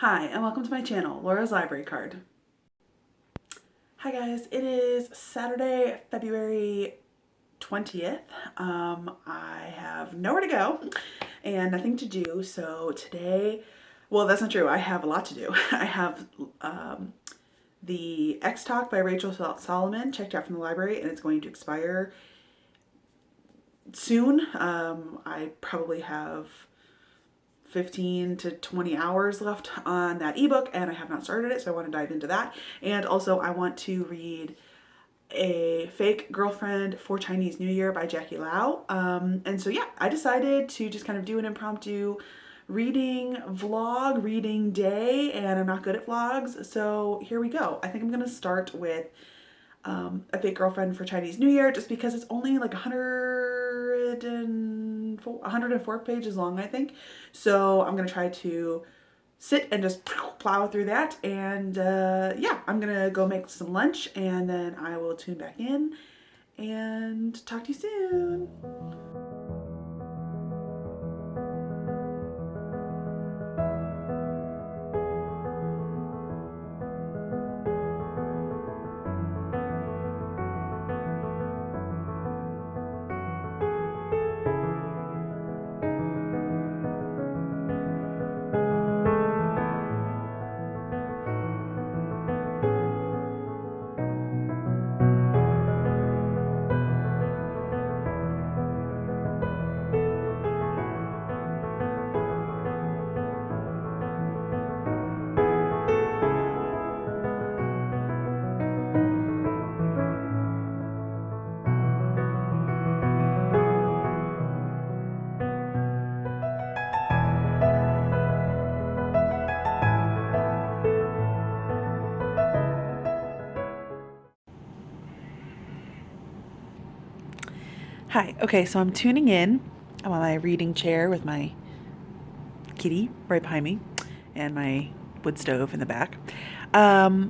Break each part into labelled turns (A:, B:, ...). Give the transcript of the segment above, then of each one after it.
A: Hi, and welcome to my channel, Laura's Library Card. Hi guys, it is Saturday, February 20th. I have nowhere to go and nothing to do, so today, well, that's not true. I have a lot to do. I have the X Talk by Rachel Solomon checked out from the library, and it's going to expire soon. I probably have 15 to 20 hours left on that ebook, and I have not started it, so I want to dive into that. And also I want to read A Fake Girlfriend for Chinese New Year by Jackie Lau. And so yeah, I decided to just kind of do an impromptu reading vlog, reading day, and I'm not good at vlogs, so here we go. I think I'm gonna start with A Fake Girlfriend for Chinese New Year, just because it's only like 104 pages long, I think. So I'm gonna try to sit and just plow through that. And yeah, I'm gonna go make some lunch, and then I will tune back in and talk to you soon. Hi. Okay, so I'm tuning in. I'm on my reading chair with my kitty right behind me and my wood stove in the back. I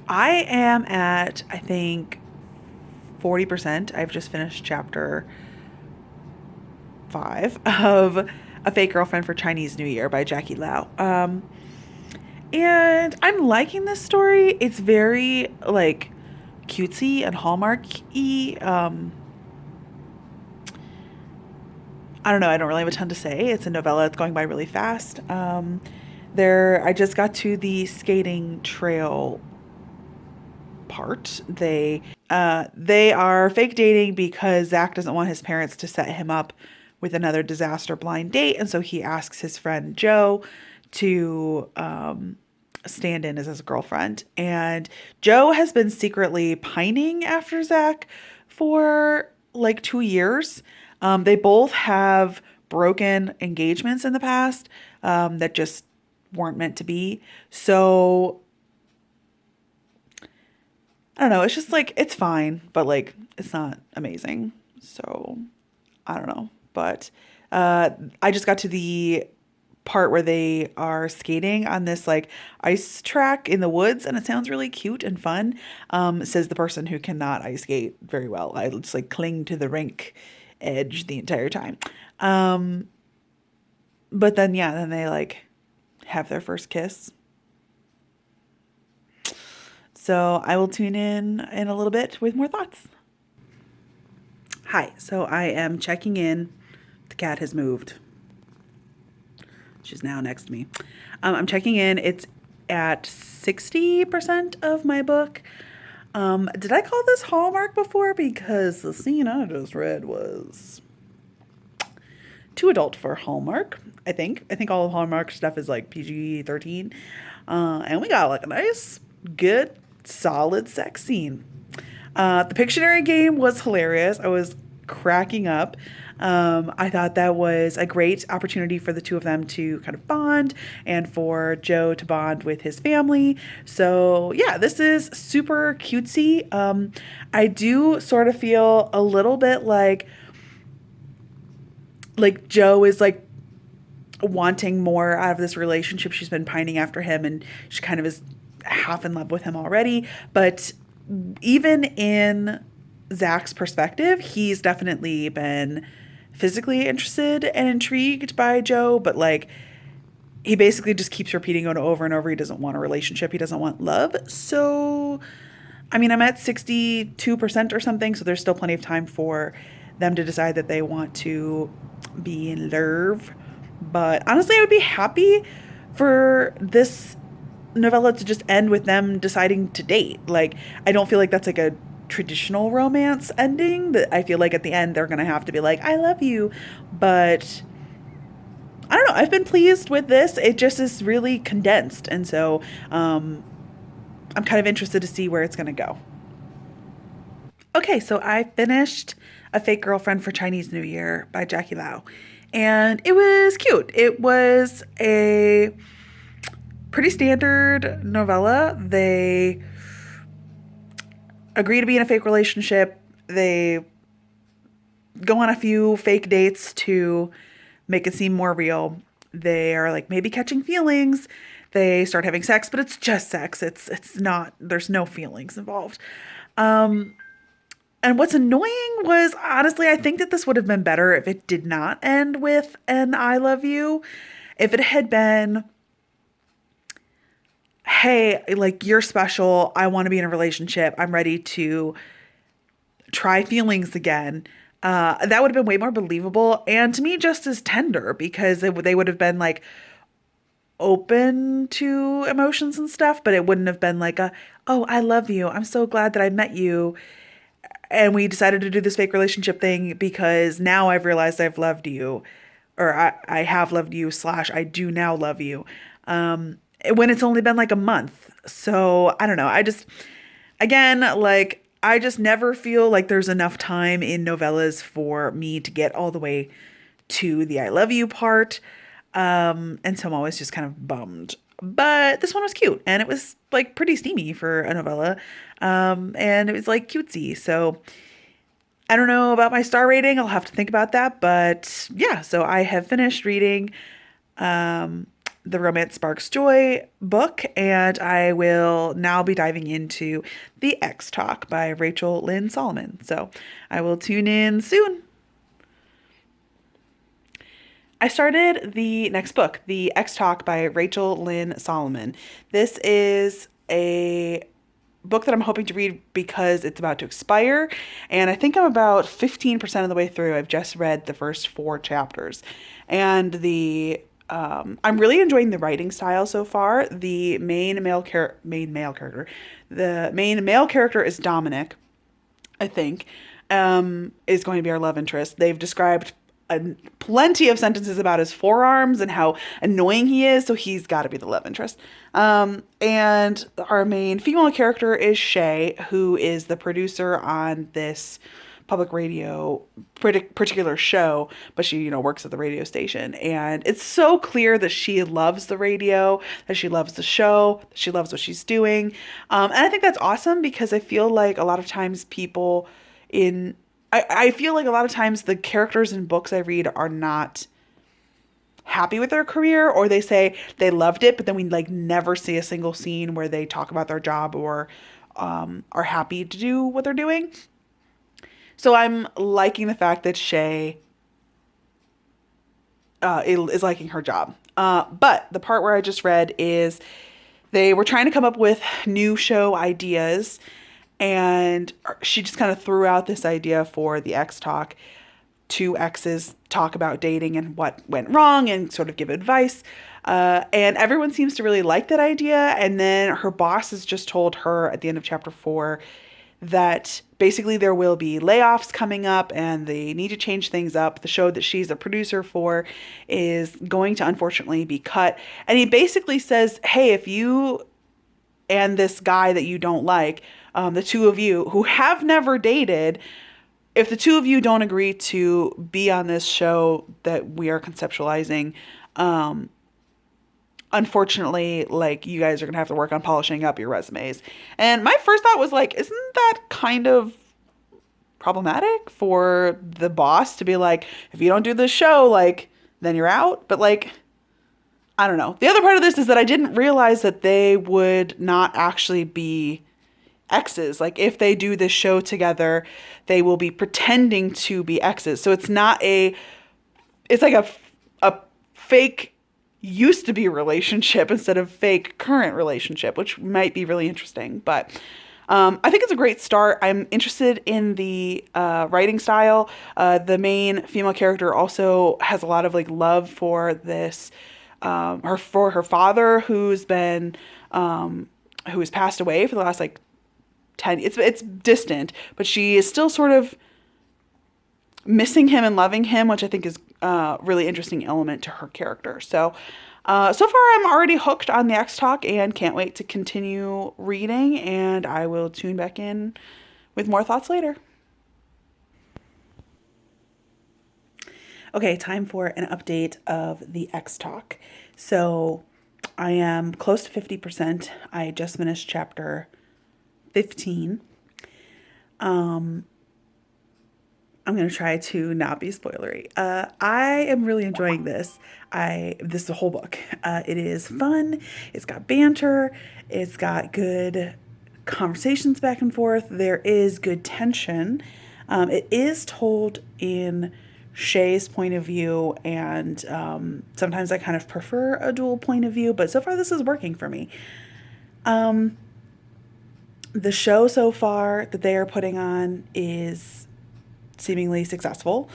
A: am at, I think, 40%. I've just finished chapter 5 of A Fake Girlfriend for Chinese New Year by Jackie Lau. And I'm liking this story. It's very, like, cutesy and Hallmark-y. I don't know. I don't really have a ton to say. It's a novella. It's going by really fast. I just got to the skating trail part. They are fake dating because Zach doesn't want his parents to set him up with another disaster blind date, and so he asks his friend Joe to stand in as his girlfriend. And Joe has been secretly pining after Zach for like 2 years. They both have broken engagements in the past that just weren't meant to be. So I don't know. It's just like, it's fine, but like, it's not amazing. So I don't know. But I just got to the part where they are skating on this like ice track in the woods, and it sounds really cute and fun. Says the person who cannot ice skate very well. I just like cling to the rink edge the entire time. But then, yeah, then they like have their first kiss. So I will tune in a little bit with more thoughts. Hi, so I am checking in. The cat has moved. She's now next to me. I'm checking in. It's at 60% of my book. Did I call this Hallmark before? Because the scene I just read was too adult for Hallmark, I think. I think all of Hallmark stuff is like PG-13. And we got like a nice, good, solid sex scene. The Pictionary game was hilarious. I was cracking up. I thought that was a great opportunity for the two of them to kind of bond and for Joe to bond with his family. So yeah, this is super cutesy. I do sort of feel a little bit like Joe is like wanting more out of this relationship. She's been pining after him, and she kind of is half in love with him already. But even in Zach's perspective, he's definitely been physically interested and intrigued by Joe, but like he basically just keeps repeating it over and over. He doesn't want a relationship. He doesn't want love. So, I mean, I'm at 62% or something. So there's still plenty of time for them to decide that they want to be in love. But honestly, I would be happy for this novella to just end with them deciding to date. Like, I don't feel like that's like a traditional romance ending. That I feel like at the end they're gonna have to be like, "I love you," but I don't know. I've been pleased with this. It just is really condensed, and so I'm kind of interested to see where it's gonna go. Okay, so I finished A Fake Girlfriend for Chinese New Year by Jackie Lau, and it was cute. It was a pretty standard novella. They agree to be in a fake relationship. They go on a few fake dates to make it seem more real. They are like maybe catching feelings. They start having sex, but it's just sex. It's not. There's no feelings involved. Um, and what's annoying was honestly, I think that this would have been better if it did not end with an "I love you." If it had been, "Hey, like you're special. I want to be in a relationship. I'm ready to try feelings again." That would have been way more believable and to me just as tender because they would have been like open to emotions and stuff, but it wouldn't have been like a, "Oh, I love you. I'm so glad that I met you. And we decided to do this fake relationship thing because now I've realized I've loved you, or I have loved you, slash, I do now love you." When it's only been like a month. So I don't know. Again, like, I just never feel like there's enough time in novellas for me to get all the way to the "I love you" part. And so I'm always just kind of bummed. But this one was cute and it was like pretty steamy for a novella. And it was like cutesy. So I don't know about my star rating. I'll have to think about that. But yeah, so I have finished reading the Romance Sparks Joy book, and I will now be diving into The X Talk by Rachel Lynn Soloman. So I will tune in soon. I started the next book, The X Talk by Rachel Lynn Soloman. This is a book that I'm hoping to read because it's about to expire, and I think I'm about 15% of the way through. I've just read the first 4 chapters, and I'm really enjoying the writing style so far. The main male character is Dominic, I think, is going to be our love interest. They've described plenty of sentences about his forearms and how annoying he is, so he's got to be the love interest. And our main female character is Shay, who is the producer on this public radio particular show, but she, works at the radio station. And it's so clear that she loves the radio, that she loves the show, that she loves what she's doing. And I think that's awesome because I feel like a lot of times I feel like a lot of times the characters in books I read are not happy with their career, or they say they loved it, but then we like never see a single scene where they talk about their job or are happy to do what they're doing. So I'm liking the fact that Shay is liking her job. But the part where I just read is they were trying to come up with new show ideas, and she just kind of threw out this idea for the X Talk. 2 exes talk about dating and what went wrong and sort of give advice. And everyone seems to really like that idea. And then her boss has just told her at the end of chapter 4 that basically there will be layoffs coming up and they need to change things up. The show that she's a producer for is going to unfortunately be cut. And he basically says, "Hey, if you and this guy that you don't like, the two of you who have never dated, if the two of you don't agree to be on this show that we are conceptualizing, unfortunately, like, you guys are going to have to work on polishing up your resumes." And my first thought was like, isn't that kind of problematic for the boss to be like, if you don't do this show, like, then you're out? But like, I don't know. The other part of this is that I didn't realize that they would not actually be exes. Like, if they do this show together, they will be pretending to be exes. So it's like a fake used to be relationship instead of fake current relationship, which might be really interesting. But I think it's a great start. I'm interested in the writing style. The main female character also has a lot of like love for this, her father who has passed away for the last like 10. It's distant, but she is still sort of missing him and loving him, which I think is a really interesting element to her character. So, so far I'm already hooked on the X Talk and can't wait to continue reading. And I will tune back in with more thoughts later. Okay, time for an update of the X Talk. So, I am close to 50%. I just finished chapter 15. I'm gonna try to not be spoilery. I am really enjoying this. This is a whole book. It is fun. It's got banter. It's got good conversations back and forth. There is good tension. It is told in Shay's point of view, and sometimes I kind of prefer a dual point of view. But so far, this is working for me. The show so far that they are putting on is seemingly successful.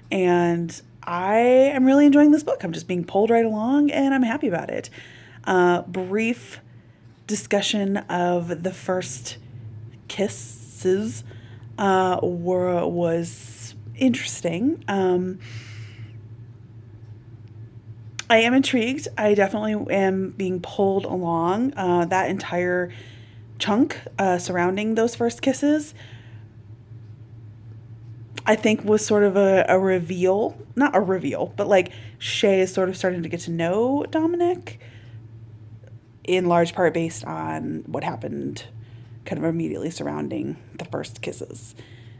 A: And I am really enjoying this book. I'm just being pulled right along and I'm happy about it. Brief discussion of the first kisses was interesting. I am intrigued. I definitely am being pulled along. That entire chunk surrounding those first kisses I think was sort of a reveal, not a reveal, but like Shay is sort of starting to get to know Dominic in large part based on what happened kind of immediately surrounding the first kisses.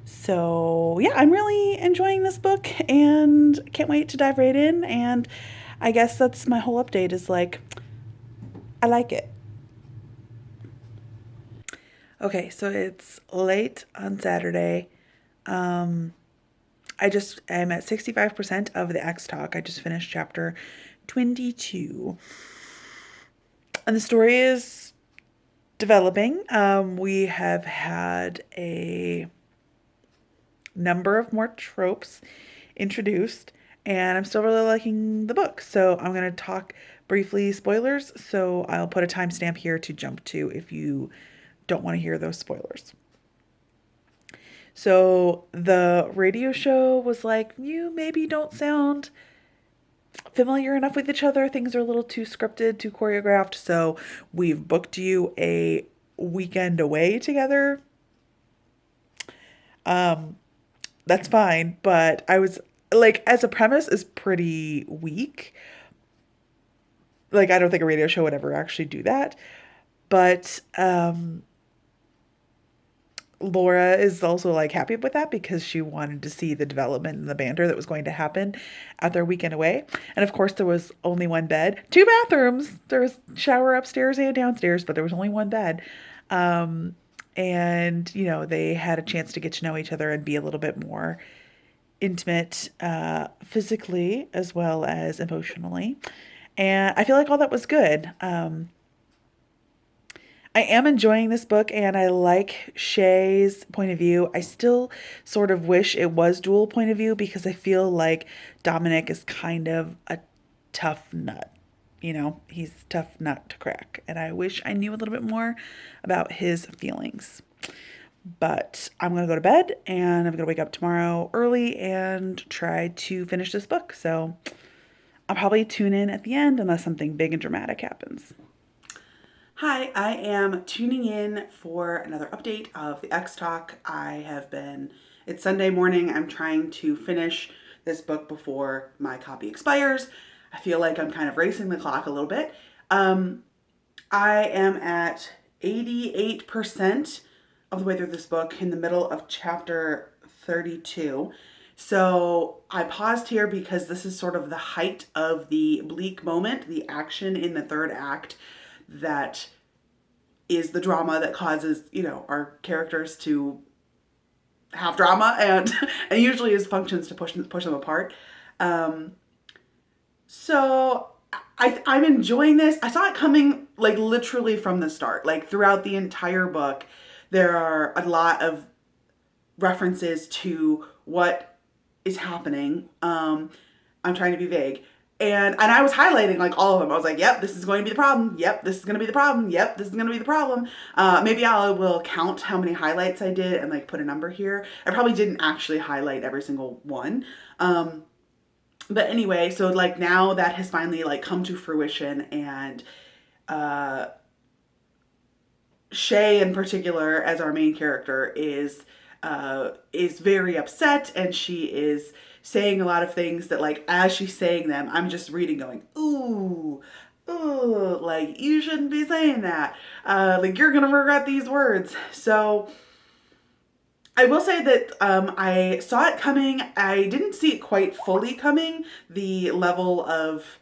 A: So, yeah, I'm really enjoying this book and can't wait to dive right in. And I guess that's my whole update is like, I like it. Okay, so it's late on Saturday. I just am at 65% of the X Talk. I just finished chapter 22. And the story is developing. We have had a number of more tropes introduced, and I'm still really liking the book. So I'm going to talk briefly spoilers. So I'll put a timestamp here to jump to if you don't want to hear those spoilers. So the radio show was like, you maybe don't sound familiar enough with each other. Things are a little too scripted, too choreographed. So we've booked you a weekend away together. That's fine. But I was like, as a premise, is pretty weak. Like, I don't think a radio show would ever actually do that. But Laura is also like happy with that because she wanted to see the development and the banter that was going to happen at their weekend away. And of course, there was only one bed, two bathrooms. There was shower upstairs and downstairs, but there was only one bed. And you know, they had a chance to get to know each other and be a little bit more intimate, physically as well as emotionally. And I feel like all that was good. I am enjoying this book and I like Shay's point of view. I still sort of wish it was dual point of view because I feel like Dominic is kind of a tough nut. You know, he's a tough nut to crack. And I wish I knew a little bit more about his feelings. But I'm going to go to bed and I'm going to wake up tomorrow early and try to finish this book. So I'll probably tune in at the end unless something big and dramatic happens. Hi, I am tuning in for another update of the X Talk. It's Sunday morning. I'm trying to finish this book before my copy expires. I feel like I'm kind of racing the clock a little bit. I am at 88% of the way through this book in the middle of chapter 32. So I paused here because this is sort of the height of the bleak moment, the action in the third act that is the drama that causes, you know, our characters to have drama and and usually is functions to push them apart. So I'm enjoying this. I saw it coming like literally from the start. Like throughout the entire book, there are a lot of references to what is happening. I'm trying to be vague. And I was highlighting like all of them. I was like, yep, this is going to be the problem. Yep, this is going to be the problem. Yep, this is going to be the problem. Maybe I will count how many highlights I did and like put a number here. I probably didn't actually highlight every single one. But anyway, so like now that has finally like come to fruition, and uh, Shay in particular, as our main character, is very upset, and she is saying a lot of things that like as she's saying them, I'm just reading, going, ooh. Ooh, like you shouldn't be saying that. Like you're gonna regret these words. So I will say that I saw it coming. I didn't see it quite fully coming. The level of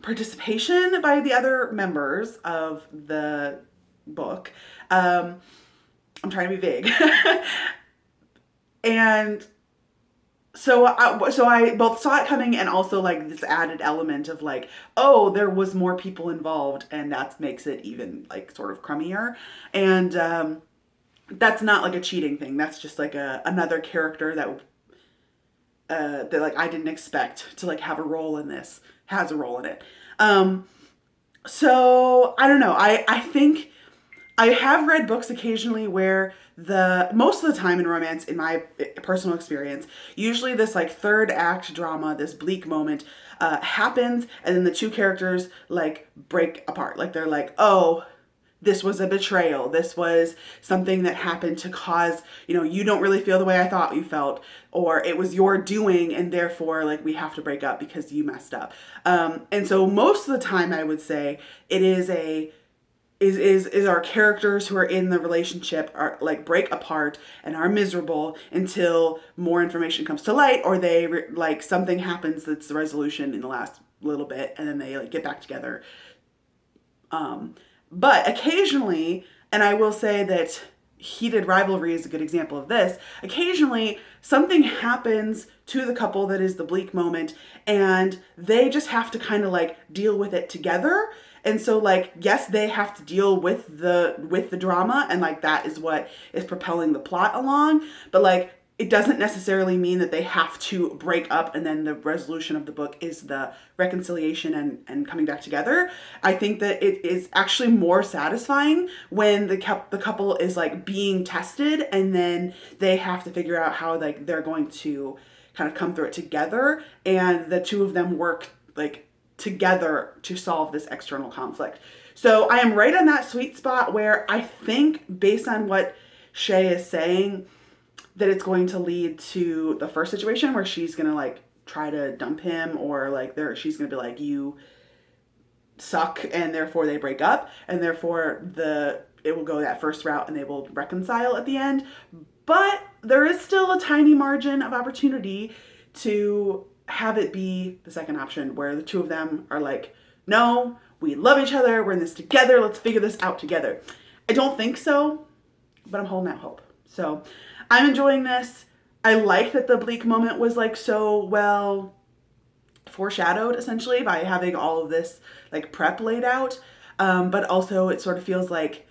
A: participation by the other members of the book. I'm trying to be vague. And so I both saw it coming, and also like this added element of like, oh, there was more people involved, and that makes it even like sort of crummier. And that's not like a cheating thing. That's just like another character that like I didn't expect to like have a role in this, has a role in it. So I don't know. I think I have read books occasionally where the most of the time in romance, in my personal experience, usually this like third act drama, this bleak moment happens, and then the two characters like break apart. Like they're like, oh, this was a betrayal. This was something that happened to cause, you don't really feel the way I thought you felt, or it was your doing, and therefore, like, we have to break up because you messed up. And so most of the time, I would say it is our characters who are in the relationship are like break apart and are miserable until more information comes to light, or they like something happens that's the resolution in the last little bit, and then they like get back together. But occasionally, and I will say that heated rivalry is a good example of this, occasionally something happens to the couple that is the bleak moment, and they just have to kind of like deal with it together. And so like, yes, they have to deal with the drama, and like that is what is propelling the plot along, but like it doesn't necessarily mean that they have to break up and then the resolution of the book is the reconciliation and coming back together. I think that it is actually more satisfying when the couple is like being tested, and then they have to figure out how like they're going to kind of come through it together, and the two of them work like together to solve this external conflict. So I am right on that sweet spot where I think, based on what Shay is saying, that it's going to lead to the first situation where she's gonna like try to dump him, or like she's gonna be like, you suck, and therefore they break up, and therefore it will go that first route and they will reconcile at the end. But there is still a tiny margin of opportunity to have it be the second option, where the two of them are like, no, we love each other, we're in this together, let's figure this out together. I don't think so, but I'm holding out hope. So I'm enjoying this. I like that the bleak moment was like so well foreshadowed, essentially, by having all of this like prep laid out. But also it sort of feels like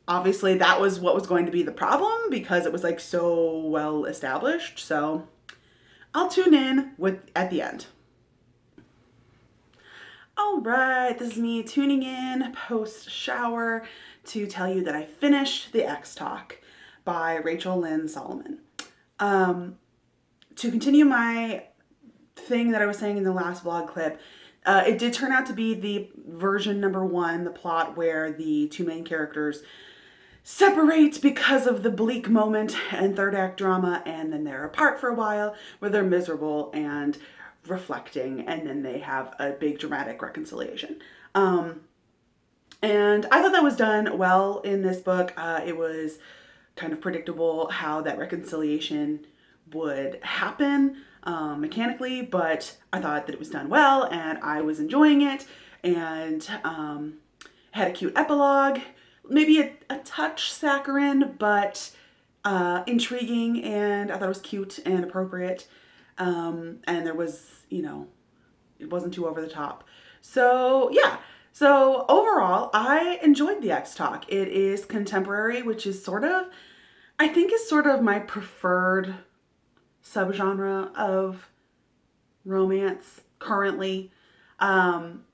A: obviously that was what was going to be the problem, because it was like so well established. So I'll tune in at the end. All right, this is me tuning in post shower to tell you that I finished The X Talk by Rachel Lynn Soloman. To continue my thing that I was saying in the last vlog clip, it did turn out to be the version number one, the plot where the two main characters separate because of the bleak moment and third act drama, and then they're apart for a while where they're miserable and reflecting, and then they have a big dramatic reconciliation. And I thought that was done well in this book. It was kind of predictable how that reconciliation would happen mechanically, but I thought that it was done well, and I was enjoying it, and had a cute epilogue, maybe a touch saccharine, but intriguing, and I thought it was cute and appropriate. And there was, it wasn't too over the top. So yeah. So overall, I enjoyed the X Talk. It is contemporary, which is I think is sort of my preferred subgenre of romance currently. Um,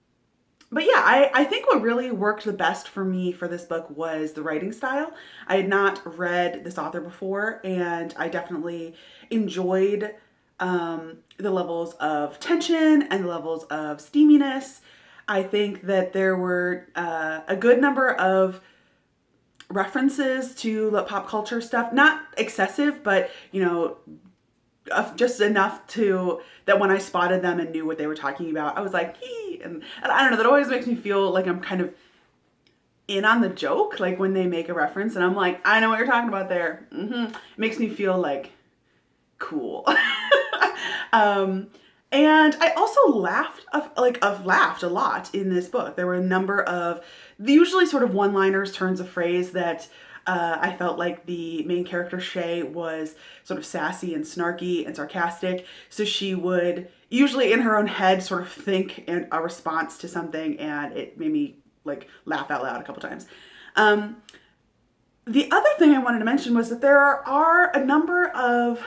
A: but yeah, I think what really worked the best for me for this book was the writing style. I had not read this author before, and I definitely enjoyed the levels of tension and the levels of steaminess. I think that there were a good number of references to the pop culture stuff, not excessive, but just enough to that when I spotted them and knew what they were talking about, I was like, hee, and I don't know, that always makes me feel like I'm kind of in on the joke, like when they make a reference and I'm like, I know what you're talking about there. It makes me feel like cool. And I also I've laughed a lot in this book. There were a number of usually sort of one-liners, turns of phrase that I felt like the main character Shay was sort of sassy and snarky and sarcastic. So she would usually in her own head sort of think in a response to something, and it made me like laugh out loud a couple times. The other thing I wanted to mention was that there are a number of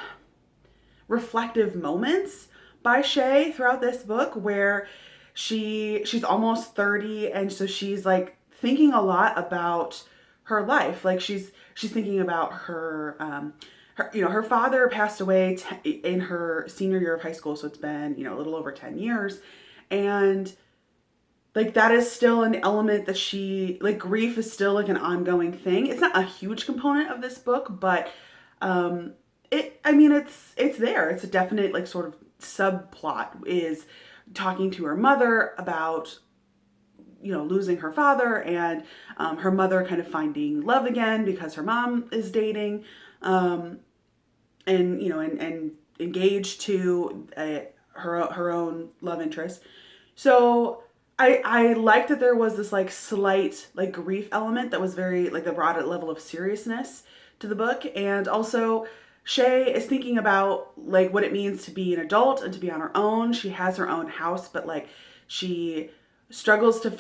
A: reflective moments by Shay throughout this book where she's almost 30, and so she's like thinking a lot about her life. Like she's thinking about her father passed away in her senior year of high school, so it's been a little over 10 years, and like that is still an element that she like grief is still like an ongoing thing. It's not a huge component of this book, but it's there. It's a definite like sort of subplot is talking to her mother about losing her father, and her mother kind of finding love again because her mom is dating, and engaged to her own love interest. So I liked that there was this like slight like grief element that was very like that brought a level of seriousness to the book. And also Shay is thinking about like what it means to be an adult and to be on her own. She has her own house, but like she struggles to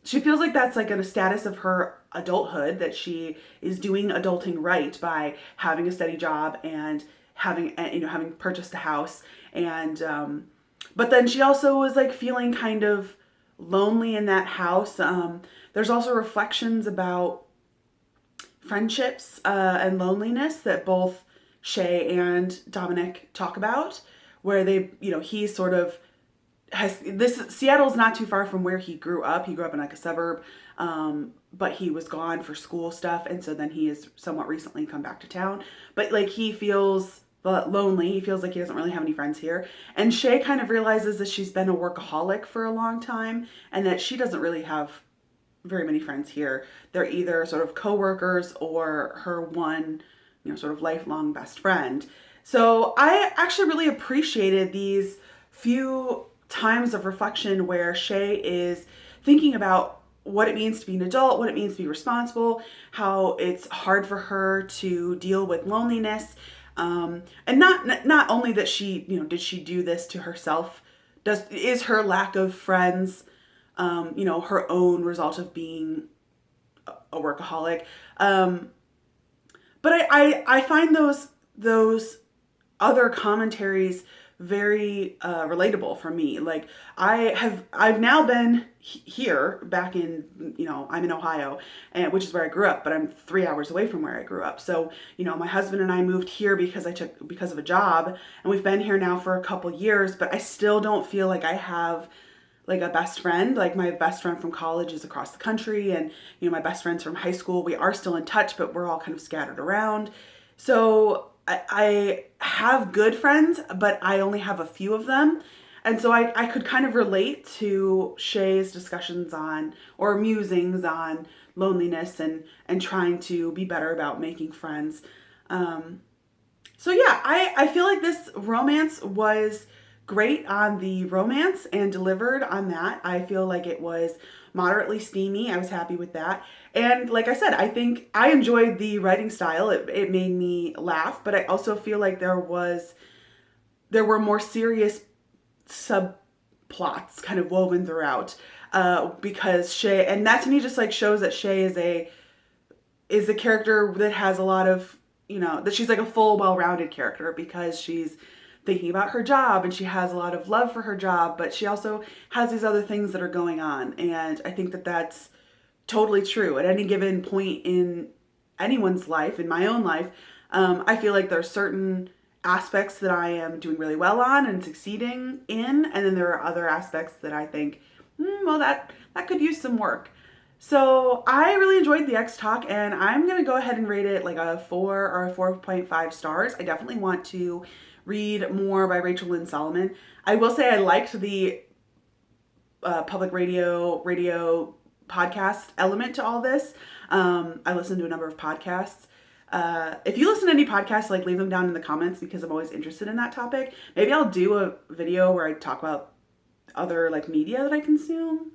A: she feels like that's like a status of her adulthood, that she is doing adulting right by having a steady job and having purchased a house. And but then she also was like feeling kind of lonely in that house. There's also reflections about friendships and loneliness that both Shay and Dominic talk about, where he sort of Seattle's not too far from where he grew up. He grew up in like a suburb, but he was gone for school stuff, and so then he has somewhat recently come back to town. But like he feels lonely. He feels like he doesn't really have any friends here. And Shay kind of realizes that she's been a workaholic for a long time, and that she doesn't really have very many friends here. They're either sort of coworkers or her one, sort of lifelong best friend. So I actually really appreciated these few times of reflection where Shay is thinking about what it means to be an adult, what it means to be responsible, how it's hard for her to deal with loneliness. And not only that she, did she do this to herself? Is her lack of friends, her own result of being a workaholic? But I find those other commentaries very relatable for me. Like I've now been here back in, I'm in Ohio, which is where I grew up, but I'm 3 hours away from where I grew up. So, my husband and I moved here because of a job, and we've been here now for a couple years, but I still don't feel like I have like a best friend. Like my best friend from college is across the country, and my best friends from high school, we are still in touch, but we're all kind of scattered around. So I have good friends, but I only have a few of them. And so I could kind of relate to Shay's discussions on, or musings on, loneliness and trying to be better about making friends. So yeah, I feel like this romance was great on the romance and delivered on that. I feel like it was moderately steamy. I was happy with that. And like I said, I think I enjoyed the writing style. It made me laugh, but I also feel like there were more serious plots kind of woven throughout. Because Shay, and that to me just like shows that Shay is a character that has a lot of, that she's like a full, well-rounded character, because she's thinking about her job and she has a lot of love for her job, but she also has these other things that are going on. And I think that that's totally true. At any given point in anyone's life, in my own life, I feel like there's certain aspects that I am doing really well on and succeeding in, and then there are other aspects that I think, well, that could use some work. So I really enjoyed the X Talk, and I'm gonna go ahead and rate it like a 4 or a 4.5 stars. I definitely want to read more by Rachel Lynn Soloman. I will say I liked the public radio podcast element to all this. I listened to a number of podcasts. If you listen to any podcasts, like leave them down in the comments, because I'm always interested in that topic. Maybe I'll do a video where I talk about other like media that I consume.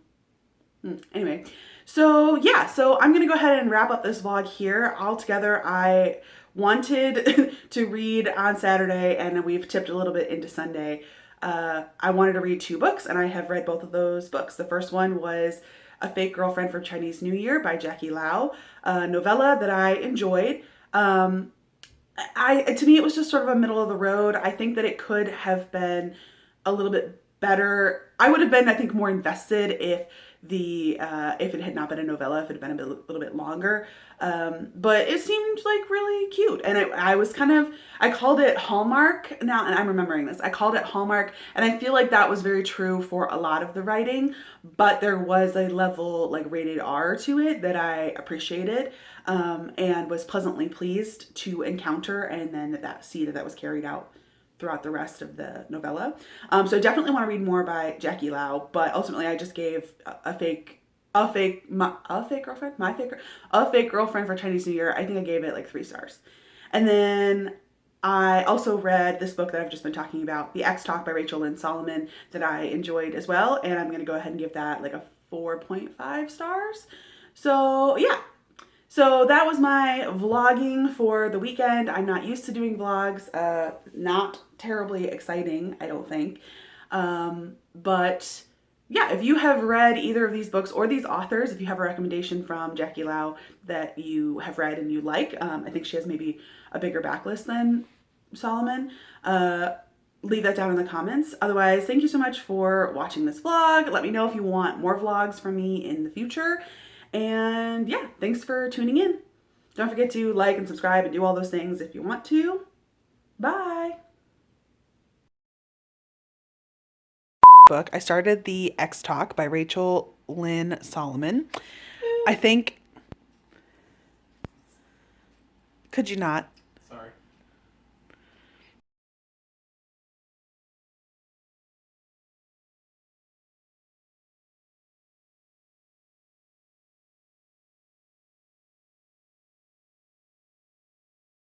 A: Anyway, so yeah, so I'm gonna go ahead and wrap up this vlog here. Altogether, I wanted to read on Saturday, and we've tipped a little bit into Sunday. I wanted to read 2 books, and I have read both of those books. The first one was A Fake Girlfriend for Chinese New Year by Jackie Lau, a novella that I enjoyed. To me, it was just sort of a middle of the road. I think that it could have been a little bit better. I would have been, I think, more invested if it had not been a novella, if it had been a little bit longer. But it seemed like really cute. And I was I called it Hallmark now, and I'm remembering this. I called it Hallmark, and I feel like that was very true for a lot of the writing, but there was a level like rated R to it that I appreciated, and was pleasantly pleased to encounter, and then see that was carried out throughout the rest of the novella. So I definitely want to read more by Jackie Lau, but ultimately I just gave a fake girlfriend for Chinese New Year. I think I gave it like 3 stars. And then I also read this book that I've just been talking about, The X Talk by Rachel Lynn Soloman, that I enjoyed as well. And I'm going to go ahead and give that like a 4.5 stars. So yeah. So that was my vlogging for the weekend. I'm not used to doing vlogs. Not terribly exciting, I don't think. But yeah, if you have read either of these books or these authors, if you have a recommendation from Jackie Lau that you have read and you like, I think she has maybe a bigger backlist than Solomon, leave that down in the comments. Otherwise, thank you so much for watching this vlog. Let me know if you want more vlogs from me in the future. And yeah, thanks for tuning in. Don't forget to like and subscribe and do all those things if you want to. Bye. Book. I started The X Talk by Rachel Lynn Soloman. I think, could you not?